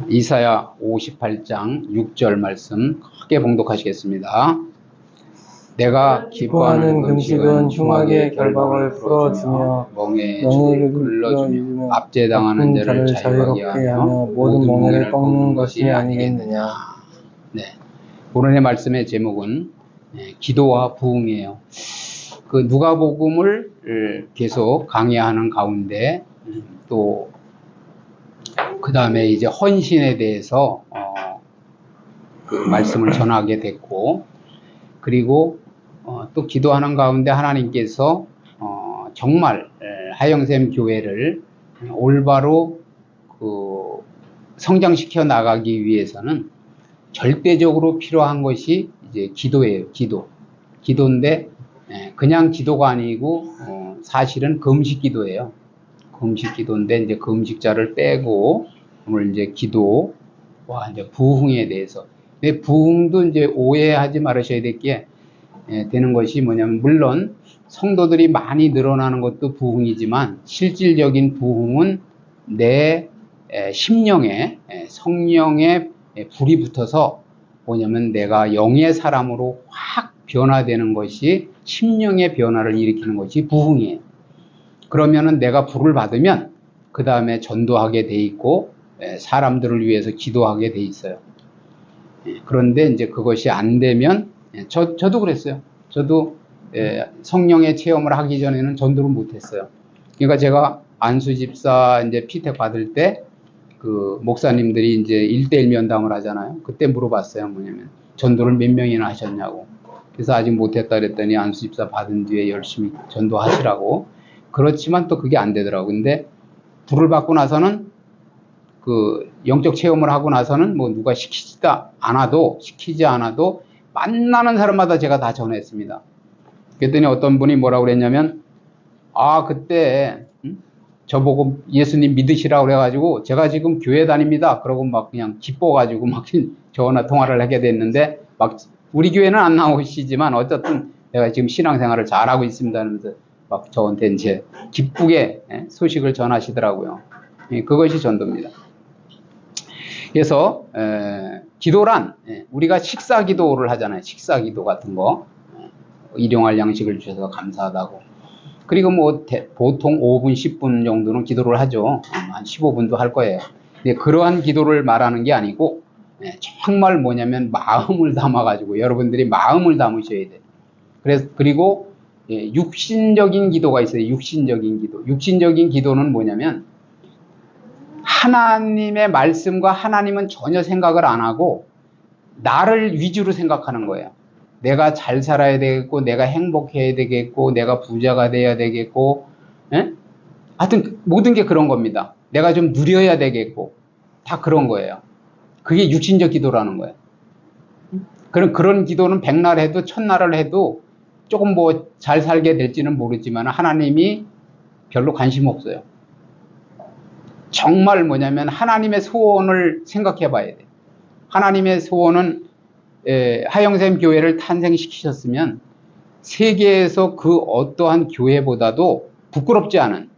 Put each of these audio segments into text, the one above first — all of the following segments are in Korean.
이사야 58장 6절 말씀 크게 봉독하시겠습니다. 내가 기뻐하는 금식은 흉악의 결박을 풀어주며 멍에의 줄을 끌어주며 압제당하는 자를 자유롭게 하며 모든 멍에를 꺾는 것이 아니겠느냐. 네, 오늘의 말씀의 제목은 기도와 부흥이에요. 그 누가복음을 계속 강의하는 가운데 또 그 다음에 이제 헌신에 대해서 그 말씀을 전하게 됐고, 그리고 또 기도하는 가운데 하나님께서 정말 하영샘 교회를 올바로 그 성장시켜 나가기 위해서는 절대적으로 필요한 것이 이제 기도예요. 기도인데 그냥 기도가 아니고 사실은 금식 기도예요. 금식 기도인데 이제 금식자를 빼고 오늘 이제 기도와 이제 부흥에 대해서. 근데 부흥도 이제 오해하지 말으셔야 될 게 되는 것이 뭐냐면, 물론 성도들이 많이 늘어나는 것도 부흥이지만 실질적인 부흥은 내 심령에 성령의 불이 붙어서 뭐냐면 내가 영의 사람으로 확 변화되는 것이, 심령의 변화를 일으키는 것이 부흥이에요. 그러면은 내가 불을 받으면 그 다음에 전도하게 돼 있고 사람들을 위해서 기도하게 돼 있어요. 그런데 이제 그것이 안 되면, 저도 그랬어요. 저도 성령의 체험을 하기 전에는 전도를 못 했어요. 그러니까 제가 안수집사 이제 피택 받을 때 그 목사님들이 이제 1:1 면담을 하잖아요. 그때 물어봤어요. 뭐냐면 전도를 몇 명이나 하셨냐고. 그래서 아직 못했다 그랬더니 안수집사 받은 뒤에 열심히 전도하시라고. 그렇지만 또 그게 안 되더라고요. 근데 불을 받고 나서는 그 영적 체험을 하고 나서는 뭐 누가 시키지 않아도 만나는 사람마다 제가 다 전했습니다. 그랬더니 어떤 분이 뭐라고 그랬냐면, 그때 저보고 예수님 믿으시라고 그래가지고 제가 지금 교회 다닙니다. 그러고 막 그냥 기뻐가지고 막 전화 통화를 하게 됐는데, 막 우리 교회는 안 나오시지만 어쨌든 내가 지금 신앙생활을 잘하고 있습니다 하면서 막 저한테 이제 기쁘게 소식을 전하시더라고요. 그것이 전도입니다. 그래서 기도란, 우리가 식사 기도를 하잖아요. 식사 기도 같은 거, 일용할 양식을 주셔서 감사하다고. 그리고 뭐 보통 5분 10분 정도는 기도를 하죠. 한 15분도 할 거예요. 근데 그러한 기도를 말하는 게 아니고 정말 뭐냐면 마음을 담아가지고 여러분들이 마음을 담으셔야 돼요. 그리고 육신적인 기도가 있어요. 육신적인 기도는 뭐냐면, 하나님의 말씀과 하나님은 전혀 생각을 안 하고 나를 위주로 생각하는 거예요. 내가 잘 살아야 되겠고, 내가 행복해야 되겠고, 내가 부자가 돼야 되겠고, 하여튼 모든 게 그런 겁니다. 내가 좀 누려야 되겠고, 다 그런 거예요. 그게 육신적 기도라는 거예요. 그런 기도는 백날 해도 천날을 해도 조금 뭐 잘 살게 될지는 모르지만 하나님이 별로 관심 없어요. 정말 뭐냐면 하나님의 소원을 생각해 봐야 돼요. 하나님의 소원은 하영샘 교회를 탄생시키셨으면 세계에서 그 어떠한 교회보다도 부끄럽지 않은,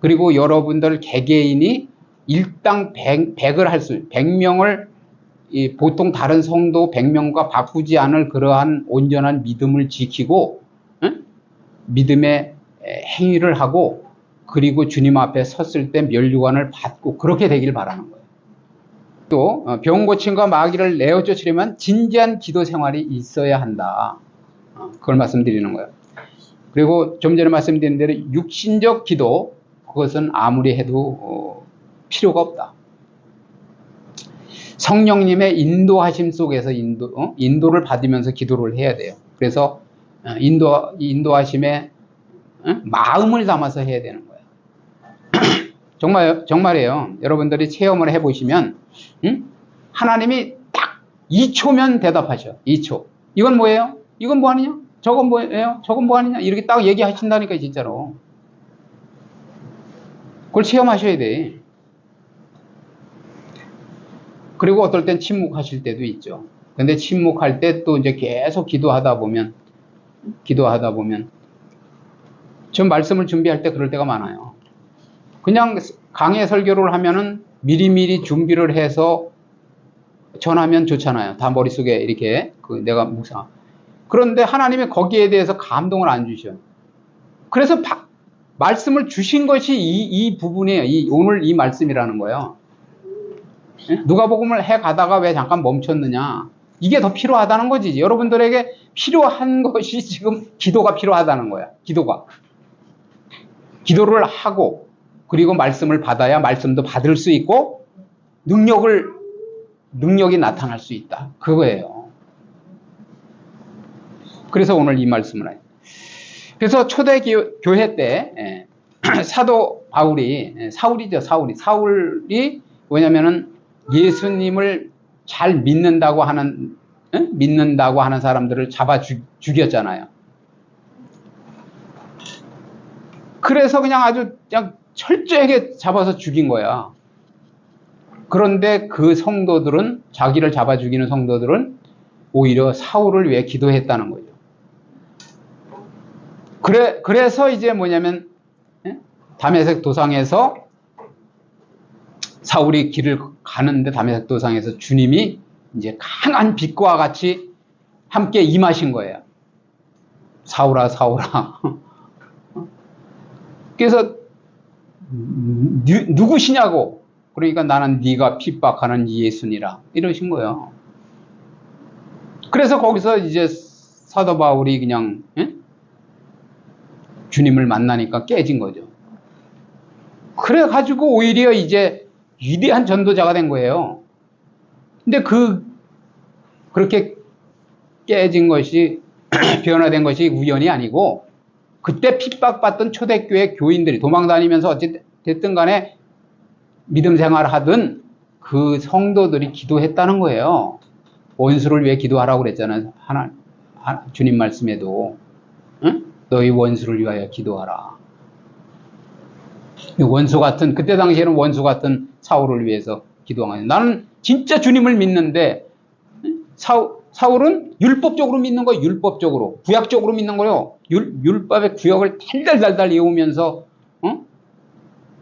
그리고 여러분들 개개인이 일당 100을 할 수, 100명을 보통 다른 성도 100명과 바꾸지 않을 그러한 온전한 믿음을 지키고 믿음의 행위를 하고, 그리고 주님 앞에 섰을 때 면류관을 받고 그렇게 되길 바라는 거예요. 또 병 고침과 마귀를 내어 쫓으려면 진지한 기도 생활이 있어야 한다. 그걸 말씀드리는 거예요. 그리고 좀 전에 말씀드린 대로 육신적 기도, 그것은 아무리 해도 필요가 없다. 성령님의 인도하심 속에서 인도를 받으면서 기도를 해야 돼요. 그래서 인도하심에 마음을 담아서 해야 되는 거예요. 정말이에요. 여러분들이 체험을 해보시면 하나님이 딱 2초면 대답하셔. 2초. 이건 뭐예요? 이건 뭐 하느냐? 저건 뭐예요? 저건 뭐 하느냐? 이렇게 딱 얘기하신다니까, 진짜로. 그걸 체험하셔야 돼. 그리고 어떨 땐 침묵하실 때도 있죠. 근데 침묵할 때 또 이제 계속 기도하다 보면 전 말씀을 준비할 때 그럴 때가 많아요. 그냥 강의 설교를 하면은 미리미리 준비를 해서 전하면 좋잖아요. 다 머릿속에 이렇게 내가 묵상. 그런데 하나님이 거기에 대해서 감동을 안 주셔. 그래서 말씀을 주신 것이 이 부분이에요. 오늘 이 말씀이라는 거예요. 누가복음을 해 가다가 왜 잠깐 멈췄느냐. 이게 더 필요하다는 거지. 여러분들에게 필요한 것이 지금 기도가 필요하다는 거야. 기도를 하고 그리고 말씀을 받아야 말씀도 받을 수 있고 능력이 나타날 수 있다. 그거예요. 그래서 오늘 이 말씀을 해요. 그래서 초대교회 때 사도 사울이 뭐냐면은 예수님을 잘 믿는다고 하는 사람들을 잡아 죽였잖아요. 그래서 그냥 철저하게 잡아서 죽인 거야. 그런데 그 성도들은, 자기를 잡아 죽이는 성도들은 오히려 사울을 위해 기도했다는 거죠. 그래서 이제 뭐냐면 다메섹 도상에서 사울이 길을 가는데 다메섹 도상에서 주님이 이제 강한 빛과 같이 함께 임하신 거예요. 사울아, 사울아. 그래서 누구시냐고. 그러니까 나는 네가 핍박하는 예수니라 이러신 거예요. 그래서 거기서 이제 사도 바울이 그냥 주님을 만나니까 깨진 거죠. 그래가지고 오히려 이제 위대한 전도자가 된 거예요. 근데 그렇게 깨진 것이 변화된 것이 우연이 아니고 그때 핍박받던 초대교회 교인들이 도망다니면서 어쨌든 간에 믿음 생활하던 그 성도들이 기도했다는 거예요. 원수를 위해 기도하라고 그랬잖아요. 주님 말씀에도 너희 원수를 위하여 기도하라. 그때 당시에는 원수 같은 사울을 위해서 기도한 거예요. 나는 진짜 주님을 믿는데 사울은 율법적으로 믿는 거예요. 율법적으로. 구약적으로 믿는 거예요. 율법의 구역을 달달달달 외우면서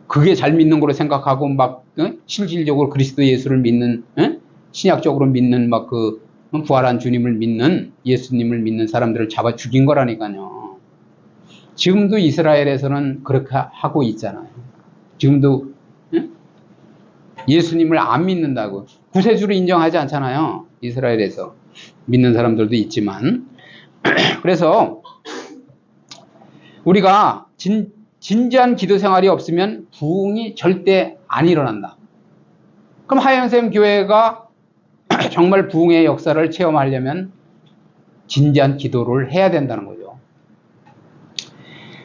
그게 잘 믿는 거로 생각하고 실질적으로 그리스도 예수를 믿는 신약적으로 믿는 부활한 주님을 믿는 예수님을 믿는 사람들을 잡아 죽인 거라니까요. 지금도 이스라엘에서는 그렇게 하고 있잖아요. 지금도 예수님을 안 믿는다고 구세주를 인정하지 않잖아요. 이스라엘에서 믿는 사람들도 있지만 그래서 우리가 진지한 기도 생활이 없으면 부흥이 절대 안 일어난다. 그럼 하영샘 교회가 정말 부흥의 역사를 체험하려면 진지한 기도를 해야 된다는 거죠.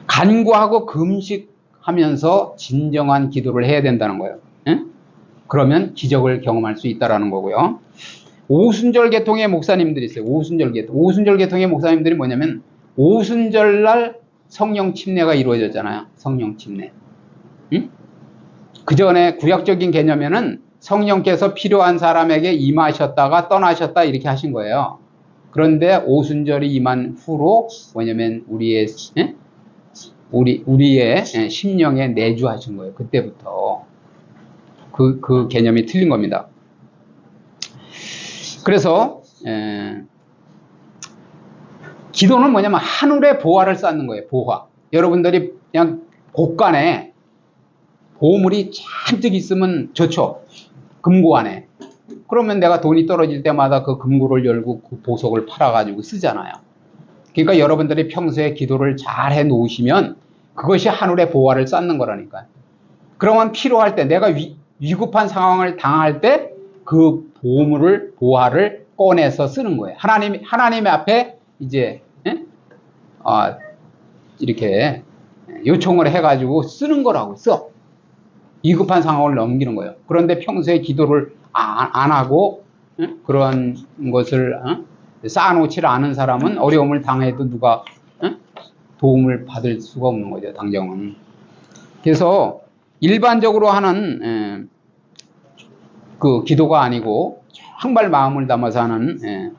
간구하고 금식하면서 진정한 기도를 해야 된다는 거예요. 그러면 기적을 경험할 수 있다는 거고요. 오순절 계통의 목사님들이 있어요. 오순절 계통의 목사님들이 뭐냐면 오순절날 성령 침례가 이루어졌잖아요. 성령 침례. 그 전에 구약적인 개념에는 성령께서 필요한 사람에게 임하셨다가 떠나셨다 이렇게 하신 거예요. 그런데 오순절이 임한 후로 뭐냐면 우리의 심령에 내주하신 거예요. 그때부터 그 개념이 틀린 겁니다. 그래서 기도는 뭐냐면 하늘의 보화를 쌓는 거예요. 보화. 여러분들이 그냥 곳간에 보물이 잔뜩 있으면 좋죠. 금고 안에. 그러면 내가 돈이 떨어질 때마다 그 금고를 열고 그 보석을 팔아가지고 쓰잖아요. 그러니까 여러분들이 평소에 기도를 잘 해 놓으시면 그것이 하늘의 보화를 쌓는 거라니까요. 그러면 필요할 때 내가 위급한 상황을 당할 때 그 보화를 꺼내서 쓰는 거예요. 하나님 앞에 이제 이렇게 요청을 해가지고 쓰는 거라고 써. 위급한 상황을 넘기는 거예요. 그런데 평소에 기도를 안 하고 그런 것을 쌓아놓지 않은 사람은 어려움을 당해도 누가 도움을 받을 수가 없는 거죠. 당장은. 그래서 일반적으로 하는 그 기도가 아니고 정말 마음을 담아서 하는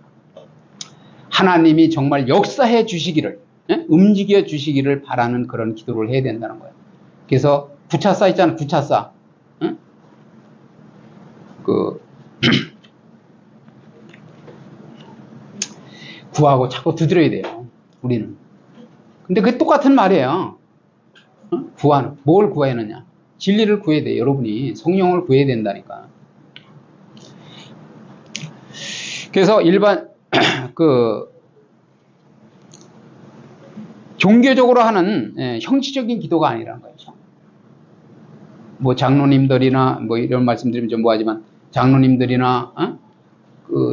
하나님이 정말 역사해 주시기를 움직여 주시기를 바라는 그런 기도를 해야 된다는 거예요. 그래서 부차싸 있잖아요. 부차싸. 구하고 자꾸 두드려야 돼요, 우리는. 근데 그게 똑같은 말이에요. 뭘 구해야 하느냐? 진리를 구해야 돼요, 여러분이. 성령을 구해야 된다니까. 그래서 일반, 종교적으로 하는 형식적인 기도가 아니라는 거죠. 뭐 장로님들이나 뭐 이런 말씀드리면 좀 뭐하지만 장로님들이나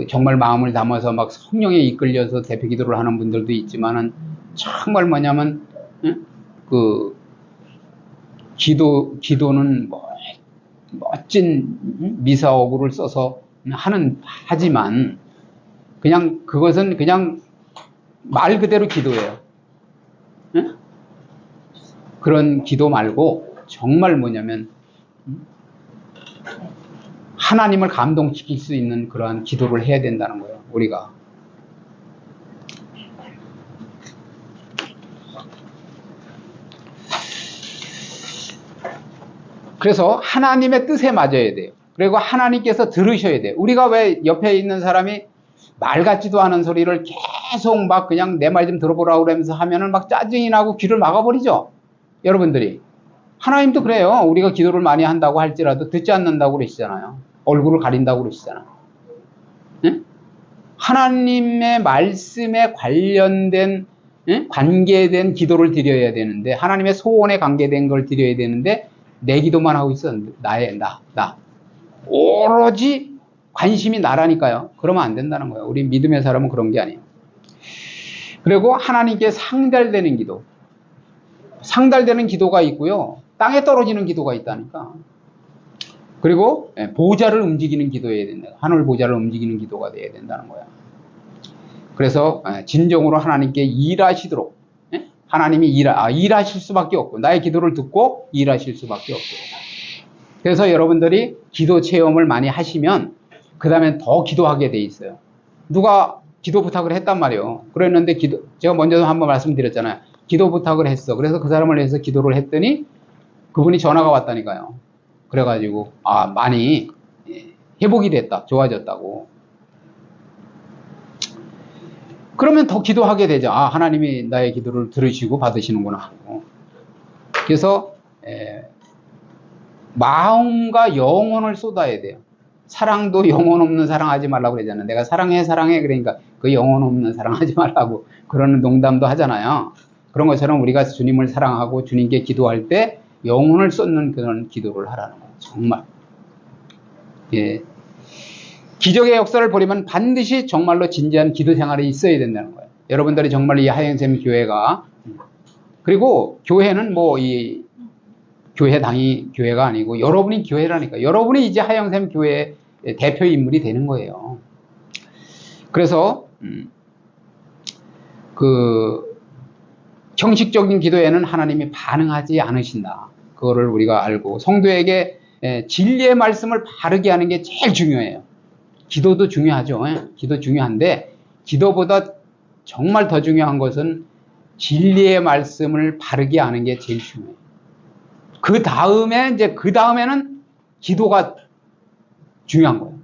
정말 마음을 담아서 막 성령에 이끌려서 대표 기도를 하는 분들도 있지만은 정말 뭐냐면 기도는 멋진 미사 어구를 써서 하지만 그냥 그것은 그냥 말 그대로 기도예요. 그런 기도 말고 정말 뭐냐면 하나님을 감동시킬 수 있는 그러한 기도를 해야 된다는 거예요, 우리가. 그래서 하나님의 뜻에 맞아야 돼요. 그리고 하나님께서 들으셔야 돼요. 우리가 왜 옆에 있는 사람이 말 같지도 않은 소리를 계속 막 그냥 내 말 좀 들어보라고 그러면서 하면은 막 짜증이 나고 귀를 막아버리죠, 여러분들이. 하나님도 그래요. 우리가 기도를 많이 한다고 할지라도 듣지 않는다고 그러시잖아요. 얼굴을 가린다고 그러시잖아요. 응? 하나님의 말씀에 관련된 관계된 기도를 드려야 되는데, 하나님의 소원에 관계된 걸 드려야 되는데 내 기도만 하고 있어. 나 오로지 관심이 나라니까요. 그러면 안 된다는 거예요. 우리 믿음의 사람은 그런 게 아니에요. 그리고 하나님께 상달되는 기도, 상달되는 기도가 있고요, 땅에 떨어지는 기도가 있다니까. 그리고 보좌를 움직이는 기도해야 된다. 하늘 보좌를 움직이는 기도가 돼야 된다는 거야. 그래서 진정으로 하나님께 일하시도록, 하나님이 일하실 수밖에 없고, 나의 기도를 듣고 일하실 수밖에 없고. 그래서 여러분들이 기도 체험을 많이 하시면 그 다음에 더 기도하게 돼 있어요. 누가 기도 부탁을 했단 말이에요. 그랬는데 제가 먼저도 한번 말씀드렸잖아요. 기도 부탁을 했어. 그래서 그 사람을 위해서 기도를 했더니 그분이 전화가 왔다니까요. 그래가지고 많이 회복이 됐다, 좋아졌다고. 그러면 더 기도하게 되죠. 하나님이 나의 기도를 들으시고 받으시는구나 하고. 그래서 마음과 영혼을 쏟아야 돼요. 사랑도 영혼 없는 사랑하지 말라고 그러잖아요. 내가 사랑해 그러니까 그 영혼 없는 사랑하지 말라고 그러는 농담도 하잖아요. 그런 것처럼 우리가 주님을 사랑하고 주님께 기도할 때 영혼을 쏟는 그런 기도를 하라는 거예요. 정말. 기적의 역사를 보려면 반드시 정말로 진지한 기도 생활이 있어야 된다는 거예요. 여러분들이 정말 이 하영샘 교회가, 그리고 교회는 뭐 이 교회당이 교회가 아니고 여러분이 교회라니까. 여러분이 이제 하영샘 교회의 대표 인물이 되는 거예요. 그래서 형식적인 기도에는 하나님이 반응하지 않으신다. 그거를 우리가 알고 성도에게 진리의 말씀을 바르게 하는 게 제일 중요해요. 기도도 중요하죠. 기도 중요한데 기도보다 정말 더 중요한 것은 진리의 말씀을 바르게 하는 게 제일 중요해요. 그 다음에는 기도가 중요한 거예요.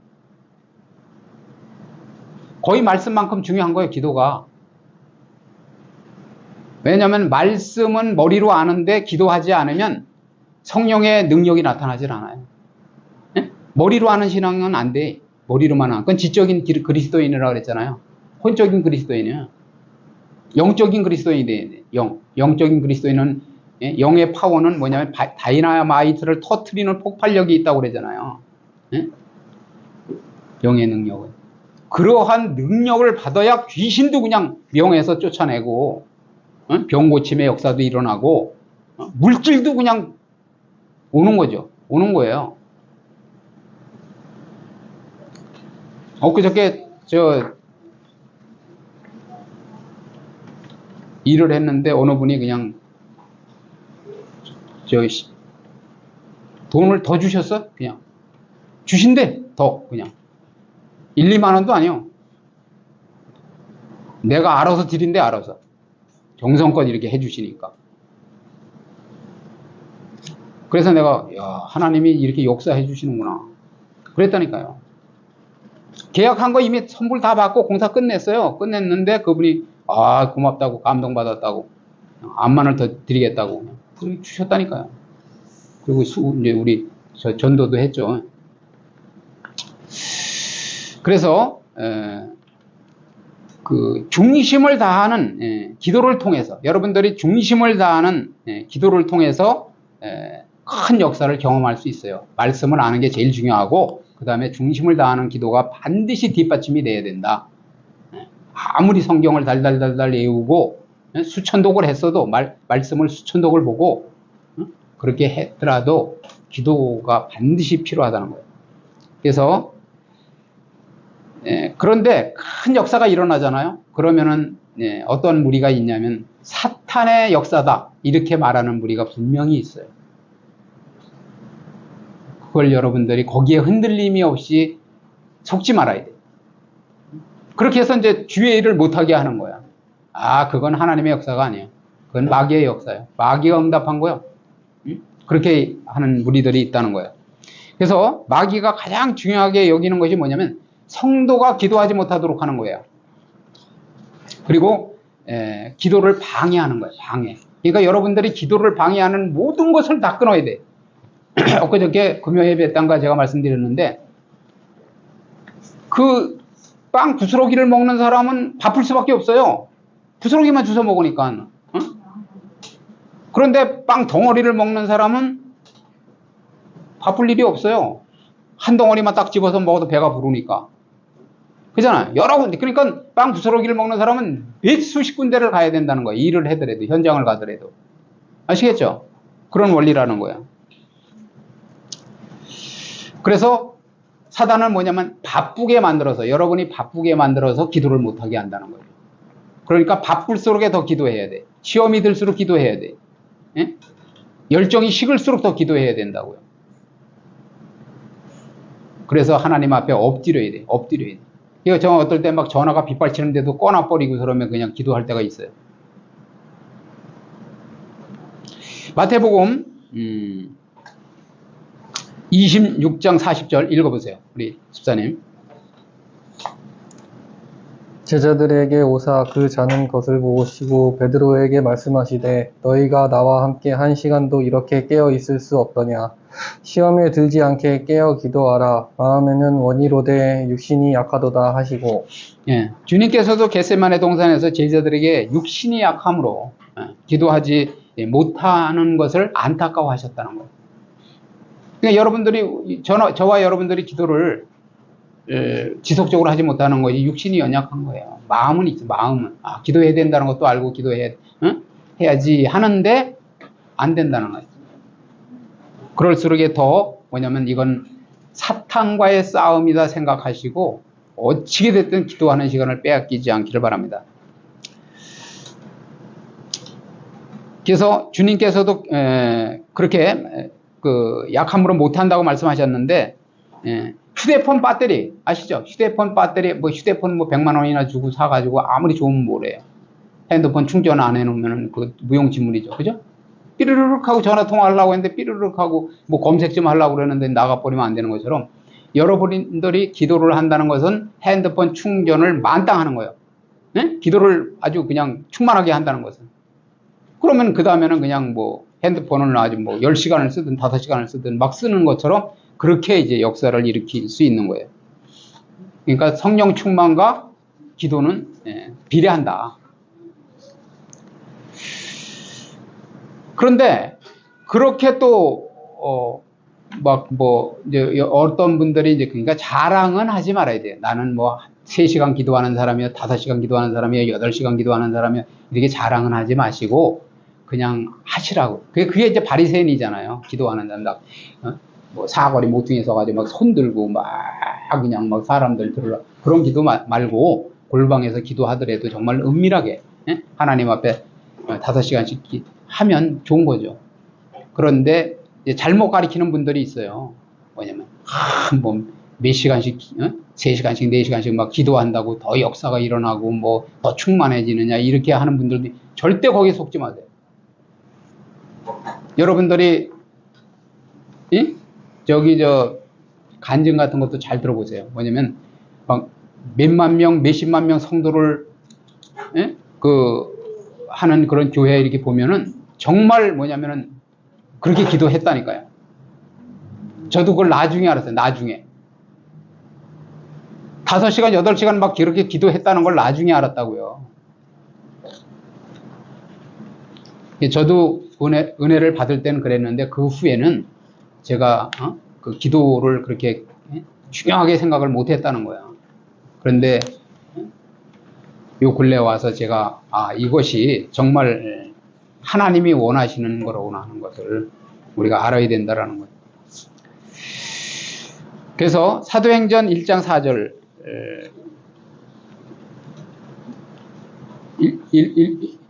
거의 말씀만큼 중요한 거예요, 기도가. 왜냐하면 말씀은 머리로 아는데 기도하지 않으면 성령의 능력이 나타나질 않아요. 머리로 아는 신앙은 안 돼. 머리로만 하는. 그건 지적인 그리스도인이라고 그랬잖아요. 혼적인 그리스도인이에요. 영적인 그리스도인이 돼야 돼. 영적인 그리스도인은, 영의 파워는 뭐냐면 다이나마이트를 터트리는 폭발력이 있다고 그러잖아요. 영의 능력은. 그러한 능력을 받아야 귀신도 그냥 명에서 쫓아내고, 병 고침의 역사도 일어나고, 물질도 그냥 오는 거죠. 오는 거예요. 엊그저께 일을 했는데 어느 분이 그냥 돈을 더 주셨어? 그냥 주신대. 더 그냥 1, 2만 원도 아니요. 내가 알아서 드린대. 알아서 정성껏 이렇게 해주시니까. 그래서 내가 하나님이 이렇게 역사해 주시는구나. 그랬다니까요. 계약한 거 이미 선불 다 받고 공사 끝냈어요. 끝냈는데 그분이 고맙다고, 감동받았다고, 암만을 더 드리겠다고 그렇게 주셨다니까요. 그리고 이제 우리 전도도 했죠. 그래서 그 중심을 다하는 기도를 통해서, 여러분들이 중심을 다하는 기도를 통해서 큰 역사를 경험할 수 있어요. 말씀을 아는 게 제일 중요하고, 그 다음에 중심을 다하는 기도가 반드시 뒷받침이 돼야 된다. 아무리 성경을 달달달달 외우고 수천독을 했어도, 말씀을 수천독을 보고 그렇게 했더라도 기도가 반드시 필요하다는 거예요. 그래서 그런데 큰 역사가 일어나잖아요. 그러면은 어떤 무리가 있냐면 사탄의 역사다, 이렇게 말하는 무리가 분명히 있어요. 그걸 여러분들이 거기에 흔들림이 없이 속지 말아야 돼요. 그렇게 해서 이제 주의 일을 못하게 하는 거야. 그건 하나님의 역사가 아니에요. 그건 마귀의 역사예요. 마귀가 응답한 거예요. 그렇게 하는 무리들이 있다는 거예요. 그래서 마귀가 가장 중요하게 여기는 것이 뭐냐면 성도가 기도하지 못하도록 하는 거예요. 그리고 기도를 방해하는 거예요. 방해. 그러니까 여러분들이 기도를 방해하는 모든 것을 다 끊어야 돼. 엊그저께 금요 예배당과 제가 말씀드렸는데, 그 빵 부스러기를 먹는 사람은 바쁠 수밖에 없어요. 부스러기만 주워 먹으니까. 그런데 빵 덩어리를 먹는 사람은 바쁠 일이 없어요. 한 덩어리만 딱 집어서 먹어도 배가 부르니까. 그잖아요. 여러 군데. 그러니까 빵 부스러기를 먹는 사람은 몇 수십 군데를 가야 된다는 거예요. 일을 하더라도, 현장을 가더라도. 아시겠죠? 그런 원리라는 거예요. 그래서 사단은 뭐냐면 바쁘게 만들어서, 여러분이 바쁘게 만들어서 기도를 못하게 한다는 거예요. 그러니까 바쁠수록 더 기도해야 돼. 시험이 들수록 기도해야 돼. 예? 열정이 식을수록 더 기도해야 된다고요. 그래서 하나님 앞에 엎드려야 돼. 엎드려야 돼. 이거 저 어떨 때 막 전화가 빗발치는데도 꺼놔버리고 그러면 그냥 기도할 때가 있어요. 마태복음 26장 40절 읽어보세요. 우리 집사님. 제자들에게 오사 그 자는 것을 보시고 베드로에게 말씀하시되 너희가 나와 함께 1시간도 이렇게 깨어 있을 수 없더냐. 시험에 들지 않게 깨어 기도하라. 마음에는 원이로되 육신이 약하도다 하시고. 주님께서도 겟세마네 동산에서 제자들에게 육신이 약함으로 기도하지 못하는 것을 안타까워하셨다는 거예요. 그러니까 여러분들이, 저와 여러분들이 기도를 지속적으로 하지 못하는 것이 육신이 연약한 거예요. 마음은 있어. 마음은 기도해야 된다는 것도 알고 해야지 하는데 안 된다는 거예요. 그럴수록 더 뭐냐면 이건 사탄과의 싸움이다 생각하시고 어찌게 됐든 기도하는 시간을 빼앗기지 않기를 바랍니다. 그래서 주님께서도 그렇게 약함으로 못한다고 말씀하셨는데, 휴대폰 배터리 아시죠? 휴대폰 배터리, 휴대폰 100만 원이나 주고 사가지고 아무리 좋으면 뭐래요? 핸드폰 충전 안 해놓으면 그 무용지물이죠. 그죠? 삐르르륵 하고 전화 통화하려고 했는데 삐르르륵 하고 검색 좀 하려고 그러는데 나가버리면 안 되는 것처럼, 여러분들이 기도를 한다는 것은 핸드폰 충전을 만땅 하는 거예요. 기도를 아주 그냥 충만하게 한다는 것은. 그러면 그 다음에는 그냥 핸드폰을 아주 10시간을 쓰든 5시간을 쓰든 막 쓰는 것처럼 그렇게 이제 역사를 일으킬 수 있는 거예요. 그러니까 성령 충만과 기도는 비례한다. 그런데 그렇게 또 이제 어떤 분들이 이제 그러니까 자랑은 하지 말아야 돼요. 나는 3시간 기도하는 사람이야, 5시간 기도하는 사람이야, 8시간 기도하는 사람이야, 이렇게 자랑은 하지 마시고 그냥 하시라고. 그게 이제 바리새인이잖아요. 기도하는 사람 사거리 모퉁이에 서가지고 막 손 들고 그냥 사람들 들으라, 그런 기도 말고 골방에서 기도하더라도 정말 은밀하게 하나님 앞에 5시간씩 하면 좋은 거죠. 그런데 이제 잘못 가리키는 분들이 있어요. 뭐냐면 몇 시간씩 3시간씩 4시간씩 막 기도한다고 더 역사가 일어나고 더 충만해지느냐, 이렇게 하는 분들도 절대 거기에 속지 마세요. 여러분들이 간증 같은 것도 잘 들어보세요. 뭐냐면 막 몇만 명, 몇십만 명 성도를 예? 하는 그런 교회 이렇게 보면은 정말 뭐냐면은 그렇게 기도했다니까요. 저도 그걸 나중에 알았어요. 나중에 5시간, 8시간 막 그렇게 기도했다는 걸 나중에 알았다고요. 저도 은혜를 받을 때는 그랬는데 그 후에는 제가 그 기도를 그렇게 중요하게 생각을 못 했다는 거야. 그런데 요 근래 와서 제가 이것이 정말 하나님이 원하시는 거로구나 하는 것을 우리가 알아야 된다라는 거예요. 그래서 사도행전 1장 4절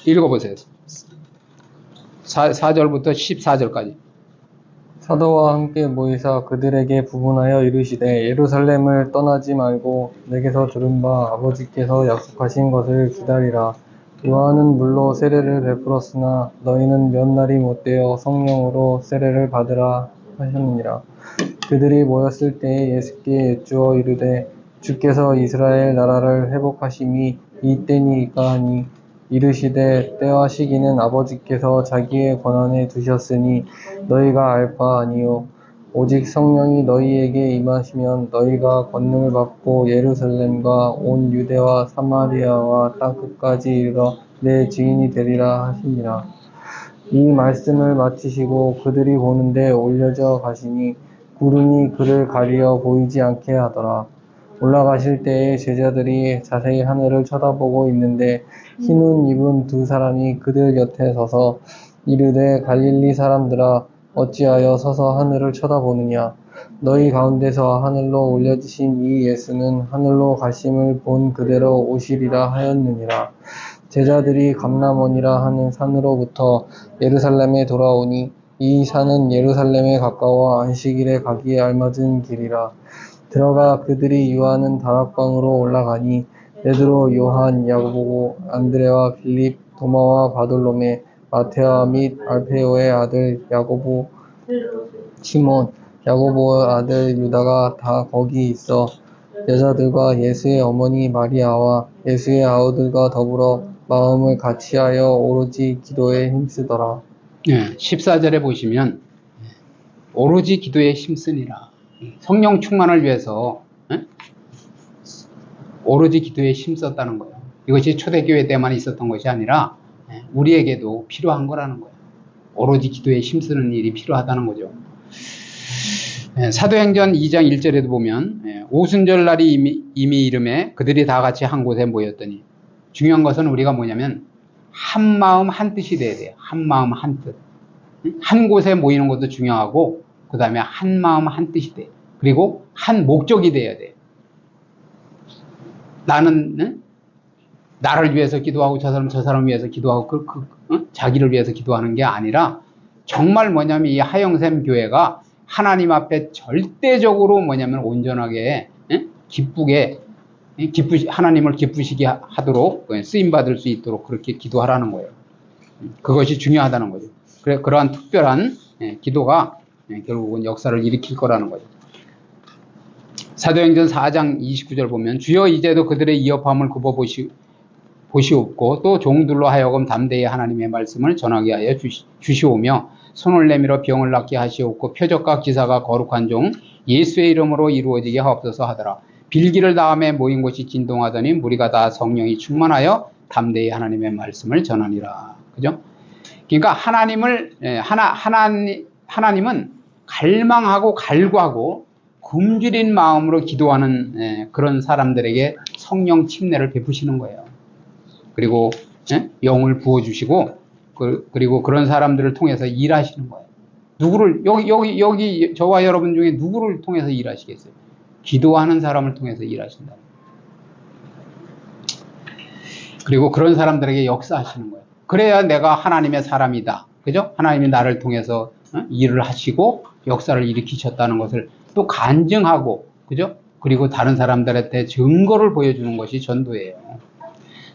읽어보세요. 4절부터 14절까지. 사도와 함께 모이사 그들에게 부문하여 이르시되 예루살렘을 떠나지 말고 내게서 들은 바 아버지께서 약속하신 것을 기다리라. 요한은 물로 세례를 베풀었으나 너희는 몇 날이 못되어 성령으로 세례를 받으라 하셨느니라. 그들이 모였을 때에 예수께 여쭈어 이르되 주께서 이스라엘 나라를 회복하심이 이때니까 하니 이르시되 때와 시기는 아버지께서 자기의 권한에 두셨으니 너희가 알 바 아니요 오직 성령이 너희에게 임하시면 너희가 권능을 받고 예루살렘과 온 유대와 사마리아와 땅 끝까지 이르러 내 증인이 되리라 하시니라. 이 말씀을 마치시고 그들이 보는데 올려져 가시니 구름이 그를 가리어 보이지 않게 하더라. 올라가실 때에 제자들이 자세히 하늘을 쳐다보고 있는데 흰 옷 입은 두 사람이 그들 곁에 서서 이르되 갈릴리 사람들아 어찌하여 서서 하늘을 쳐다보느냐. 너희 가운데서 하늘로 올려지신 이 예수는 하늘로 가심을 본 그대로 오시리라 하였느니라. 제자들이 감람원이라 하는 산으로부터 예루살렘에 돌아오니 이 산은 예루살렘에 가까워 안식일에 가기에 알맞은 길이라. 들어가 그들이 유하는 다락방으로 올라가니 베드로, 요한, 야고보, 안드레와 빌립, 도마와 바돌로메, 마테아 및 알페오의 아들 야고보, 시몬, 야고보의 아들 유다가 다 거기 있어 여자들과 예수의 어머니 마리아와 예수의 아우들과 더불어 마음을 같이하여 오로지 기도에 힘쓰더라. 14절에 보시면 오로지 기도에 힘쓰니라. 성령 충만을 위해서 오로지 기도에 힘썼다는 거예요. 이것이 초대교회 때만 있었던 것이 아니라 우리에게도 필요한 거라는 거예요. 오로지 기도에 힘쓰는 일이 필요하다는 거죠. 사도행전 2장 1절에도 보면 오순절 날이 이미 이름에 그들이 다 같이 한 곳에 모였더니, 중요한 것은 우리가 뭐냐면 한 마음 한 뜻이 돼야 돼요. 한 마음 한 뜻. 한 곳에 모이는 것도 중요하고 그 다음에 한 마음 한 뜻이 돼요. 그리고 한 목적이 돼야 돼요. 나는 나를 위해서 기도하고 저 사람 위해서 기도하고 자기를 위해서 기도하는 게 아니라 정말 뭐냐면 이 하영샘 교회가 하나님 앞에 절대적으로 뭐냐면 온전하게 기쁘게 하나님을 기쁘시게 하도록 쓰임 받을 수 있도록 그렇게 기도하라는 거예요. 그것이 중요하다는 거죠. 그러한 특별한 기도가 결국은 역사를 일으킬 거라는 거죠. 사도행전 4장 29절 보면 주여 이제도 그들의 이어함을 굽어 보시옵고 또 종들로 하여금 담대히 하나님의 말씀을 전하게 하여 주시오며 손을 내밀어 병을 낫게 하시옵고 표적과 기사가 거룩한 종 예수의 이름으로 이루어지게 하옵소서 하더라. 빌기를 다음에 모인 곳이 진동하더니 무리가 다 성령이 충만하여 담대히 하나님의 말씀을 전하니라. 그죠? 그러니까 하나님은 갈망하고 갈구하고 굶주린 마음으로 기도하는 그런 사람들에게 성령 침례를 베푸시는 거예요. 그리고 영을 부어주시고 그리고 그런 사람들을 통해서 일하시는 거예요. 누구를 여기 저와 여러분 중에 누구를 통해서 일하시겠어요? 기도하는 사람을 통해서 일하신다. 그리고 그런 사람들에게 역사하시는 거예요. 그래야 내가 하나님의 사람이다. 그죠? 하나님이 나를 통해서 일을 하시고 역사를 일으키셨다는 것을 또 간증하고, 그죠? 그리고 다른 사람들한테 증거를 보여주는 것이 전도예요.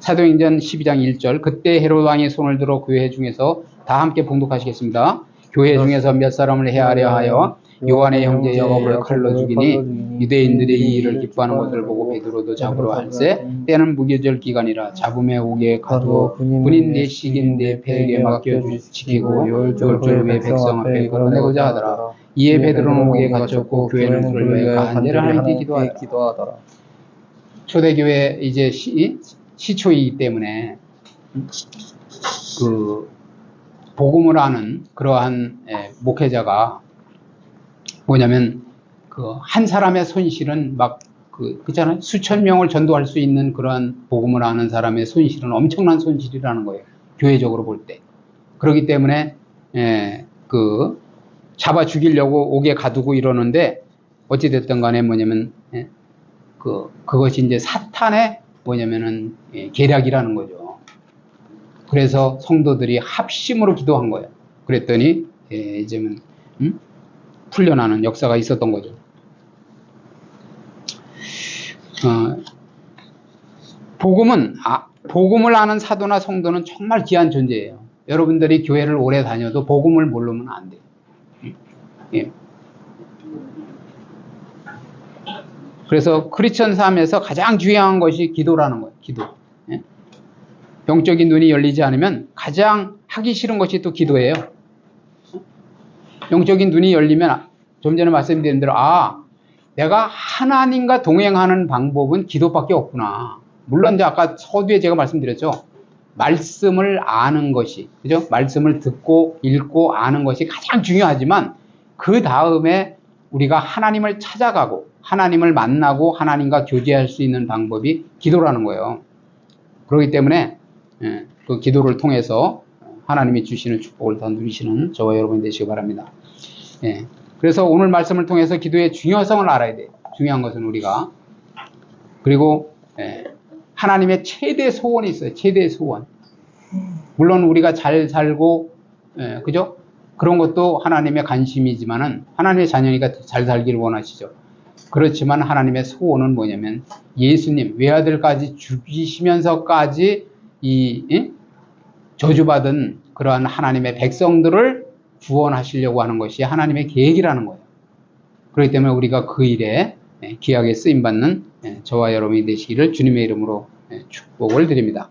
사도행전 12장 1절 그때 헤롯 왕이 손을 들어 교회 중에서 다 함께 봉독하시겠습니다. 교회 중에서 몇 사람을 해하려 하여 요한의 형제 야고보를 칼로 죽이니 유대인들이 이 일을 기뻐하는 것을 보고 베드로도 잡으러 할세 때는 무교절 기간이라 잡음에 오게 가두어 군인 내식인 내 패에게 맡겨 지키고 열절 후에 백성 앞에 걸어내고자 하더라. 이에 베드로는 오게 갇혔고 교회는 그를 위하여 간절히 하나님께 기도하더라. 초대교회 이제 시초이기 때문에 그 복음을 아는 그러한 목회자가 뭐냐면 그 한 사람의 손실은 막 그잖아요. 수천 명을 전도할 수 있는 그러한 복음을 아는 사람의 손실은 엄청난 손실이라는 거예요. 교회적으로 볼 때. 그렇기 때문에 그 잡아 죽이려고 옥에 가두고 이러는데 어찌 됐든 간에 뭐냐면 그것이 이제 사탄의 뭐냐면은 계략이라는 거죠. 그래서 성도들이 합심으로 기도한 거예요. 그랬더니 이제는 풀려나는 역사가 있었던 거죠. 복음을 아는 사도나 성도는 정말 귀한 존재예요. 여러분들이 교회를 오래 다녀도 복음을 모르면 안 돼요. 예. 그래서 크리스천 삶에서 가장 중요한 것이 기도라는 거예요. 기도. 예. 영적인 눈이 열리지 않으면 가장 하기 싫은 것이 또 기도예요. 영적인 눈이 열리면 좀 전에 말씀드린 대로 내가 하나님과 동행하는 방법은 기도밖에 없구나. 물론 이제 아까 서두에 제가 말씀드렸죠. 말씀을 아는 것이, 그죠? 말씀을 듣고 읽고 아는 것이 가장 중요하지만 그 다음에 우리가 하나님을 찾아가고 하나님을 만나고 하나님과 교제할 수 있는 방법이 기도라는 거예요. 그렇기 때문에 그 기도를 통해서 하나님이 주시는 축복을 더 누리시는 저와 여러분이 되시기 바랍니다. 그래서 오늘 말씀을 통해서 기도의 중요성을 알아야 돼요. 중요한 것은 우리가. 그리고 하나님의 최대 소원이 있어요. 최대 소원. 물론 우리가 잘 살고 그죠? 그런 것도 하나님의 관심이지만은 하나님의 자녀니까 잘 살기를 원하시죠. 그렇지만 하나님의 소원은 뭐냐면 예수님 외아들까지 죽이시면서까지 저주받은 그러한 하나님의 백성들을 구원하시려고 하는 것이 하나님의 계획이라는 거예요. 그렇기 때문에 우리가 그 일에 귀하게 쓰임받는 저와 여러분이 되시기를 주님의 이름으로 축복을 드립니다.